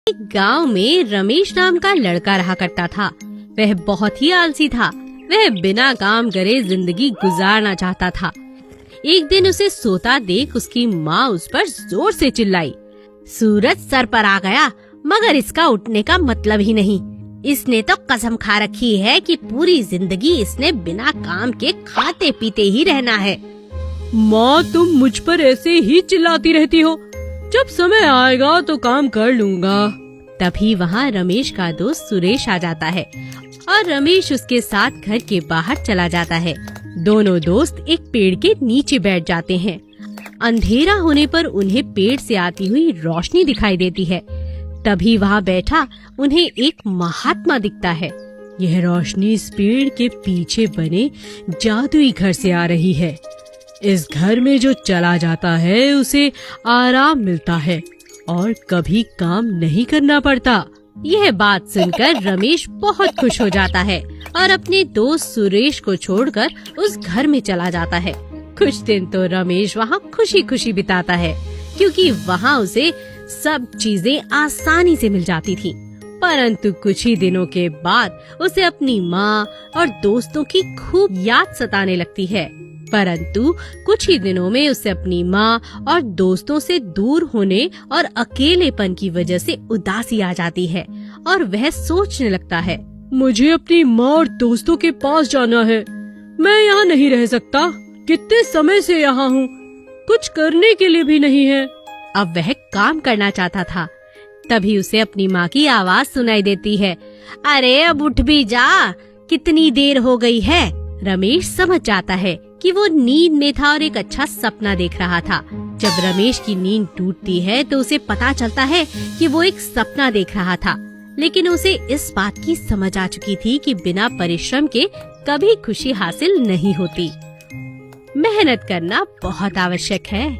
एक गांव में रमेश नाम का लड़का रहा करता था। वह बहुत ही आलसी था। वह बिना काम करे जिंदगी गुजारना चाहता था। एक दिन उसे सोता देख उसकी माँ उस पर जोर से चिल्लाई। सूरज सर पर आ गया, मगर इसका उठने का मतलब ही नहीं। इसने तो कसम खा रखी है कि पूरी जिंदगी इसने बिना काम के खाते पीते ही रहना है। माँ, तुम मुझ पर ऐसे ही चिल्लाती रहती हो। जब समय आएगा तो काम कर लूँगा। तभी वहाँ रमेश का दोस्त सुरेश आ जाता है और रमेश उसके साथ घर के बाहर चला जाता है। दोनों दोस्त एक पेड़ के नीचे बैठ जाते हैं। अंधेरा होने पर उन्हें पेड़ से आती हुई रोशनी दिखाई देती है। तभी वहाँ बैठा उन्हें एक महात्मा दिखता है। यह रोशनी इस पेड़ के पीछे बने जादुई घर से आ रही है। इस घर में जो चला जाता है उसे आराम मिलता है और कभी काम नहीं करना पड़ता। यह बात सुनकर रमेश बहुत खुश हो जाता है और अपने दोस्त सुरेश को छोड़कर उस घर में चला जाता है। कुछ दिन तो रमेश वहाँ खुशी खुशी बिताता है, क्योंकि वहाँ उसे सब चीजें आसानी से मिल जाती थी। परंतु कुछ ही दिनों के बाद उसे अपनी माँ और दोस्तों की खूब याद सताने लगती है। परंतु कुछ ही दिनों में उसे अपनी माँ और दोस्तों से दूर होने और अकेलेपन की वजह से उदासी आ जाती है और वह सोचने लगता है, मुझे अपनी माँ और दोस्तों के पास जाना है। मैं यहाँ नहीं रह सकता। कितने समय से यहाँ हूँ, कुछ करने के लिए भी नहीं है। अब वह काम करना चाहता था। तभी उसे अपनी माँ की आवाज सुनाई देती है, अरे अब उठ भी जा, कितनी देर हो गई है। रमेश समझ जाता है कि वो नींद में था और एक अच्छा सपना देख रहा था। जब रमेश की नींद टूटती है तो उसे पता चलता है कि वो एक सपना देख रहा था, लेकिन उसे इस बात की समझ आ चुकी थी कि बिना परिश्रम के कभी खुशी हासिल नहीं होती। मेहनत करना बहुत आवश्यक है।